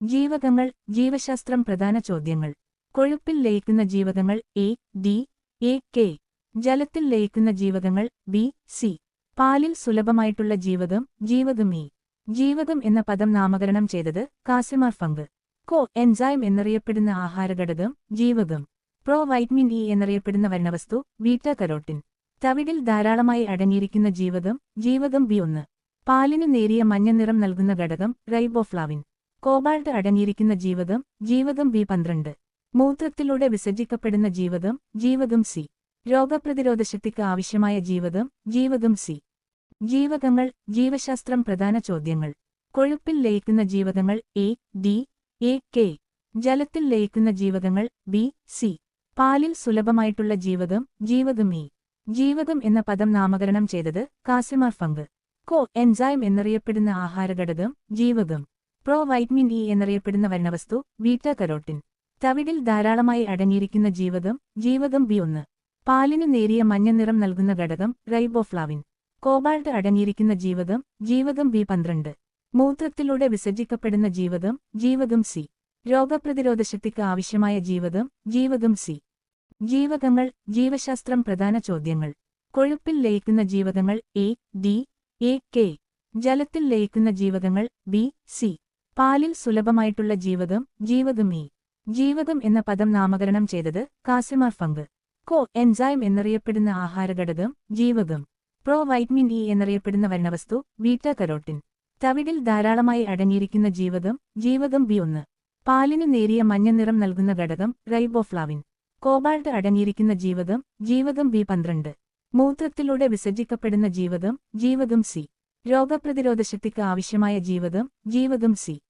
ജീവകങ്ങൾ, ജീവശാസ്ത്രം പ്രധാന ചോദ്യങ്ങൾ. കൊഴുപ്പിൽ ലയിക്കുന്ന ജീവകങ്ങൾ എ, ഡി, എ, കെ. ജലത്തിൽ ലയിക്കുന്ന ജീവകങ്ങൾ ബി, സി. പാലിൽ സുലഭമായിട്ടുള്ള ജീവകം, ജീവകം ഇ. ജീവകം എന്ന പദം നാമകരണം ചെയ്തത് കാസിമാർ ഫങ്ക്. കോ എൻസൈം എന്നറിയപ്പെടുന്ന ആഹാരഘടകം, ജീവകം. പ്രോ വൈറ്റമിൻ ഇ എന്നറിയപ്പെടുന്ന വർണ്ണവസ്തു, ബീറ്റാ കരോട്ടിൻ. തവിടിൽ ധാരാളമായി അടങ്ങിയിരിക്കുന്ന ജീവകം, ജീവകം ബി1. പാലിനു നേരിയ മഞ്ഞ നിറം നൽകുന്ന ഘടകം, റൈബോഫ്ലാവിൻ. കോബാൾട്ട് അടങ്ങിയിരിക്കുന്ന ജീവകം, ജീവകം ബി12. മൂത്രത്തിലൂടെ വിസർജിക്കപ്പെടുന്ന ജീവകം, ജീവകം സി. രോഗപ്രതിരോധശക്തിക്ക് ആവശ്യമായ ജീവകം, ജീവകം സി. ജീവകങ്ങൾ, ജീവശാസ്ത്രം പ്രധാന ചോദ്യങ്ങൾ. കൊഴുപ്പിൽ ലയിക്കുന്ന ജീവകങ്ങൾ എ, ഡി, എ, കെ. ജലത്തിൽ ലയിക്കുന്ന ജീവകങ്ങൾ ബി, സി. പാലിൽ സുലഭമായിട്ടുള്ള ജീവകം, ജീവകം ഇ. ജീവകം എന്ന പദം നാമകരണം ചെയ്തത് കാസിമാർ ഫങ്ക്. കോ എൻസൈം എന്നറിയപ്പെടുന്ന ആഹാരഘടകം, ജീവകം. പ്രോ വൈറ്റമിൻ ഇ എന്നറിയപ്പെടുന്ന വർണ്ണവസ്തു, ബീറ്റാ കരോട്ടിൻ. തവിടിൽ ധാരാളമായി അടങ്ങിയിരിക്കുന്ന ജീവകം, ജീവകം ബി1. പാലിനു നേരിയ മഞ്ഞ നിറം നൽകുന്ന ഘടകം, റൈബോഫ്ലാവിൻ. കോബാൾട്ട് അടങ്ങിയിരിക്കുന്ന ജീവകം, ജീവകം ബി12. മൂത്രത്തിലൂടെ വിസർജിക്കപ്പെടുന്ന ജീവകം, ജീവകം സി. രോഗപ്രതിരോധശക്തിക്ക് ആവശ്യമായ ജീവകം, ജീവകം സി. ജീവകങ്ങൾ, ജീവശാസ്ത്രം പ്രധാന ചോദ്യങ്ങൾ. കൊഴുപ്പിൽ ലയിക്കുന്ന ജീവകങ്ങൾ എ, ഡി, എ, കെ. ജലത്തിൽ ലയിക്കുന്ന ജീവകങ്ങൾ ബി, സി. പാലിൽ സുലഭമായിട്ടുള്ള ജീവകം, ജീവകം ഇ. ജീവകം എന്ന പദം നാമകരണം ചെയ്തത് കാസിമാർ ഫങ്ക്. കോ എൻസൈം എന്നറിയപ്പെടുന്ന ആഹാരഘടകം, ജീവകം. പ്രോ വൈറ്റമിൻ ഇ എന്നറിയപ്പെടുന്ന വർണ്ണവസ്തു, ബീറ്റാ കരോട്ടിൻ. തവിടിൽ ധാരാളമായി അടങ്ങിയിരിക്കുന്ന ജീവകം, ജീവകം ബി1. പാലിനു നേരിയ മഞ്ഞ നിറം നൽകുന്ന ഘടകം, റൈബോഫ്ലാവിൻ. കോബാൾട്ട് അടങ്ങിയിരിക്കുന്ന ജീവകം, ജീവകം ബി12. മൂത്രത്തിലൂടെ വിസർജിക്കപ്പെടുന്ന ജീവകം, ജീവകം സി. രോഗപ്രതിരോധശക്തിക്ക് ആവശ്യമായ ജീവകം, ജീവകം സി.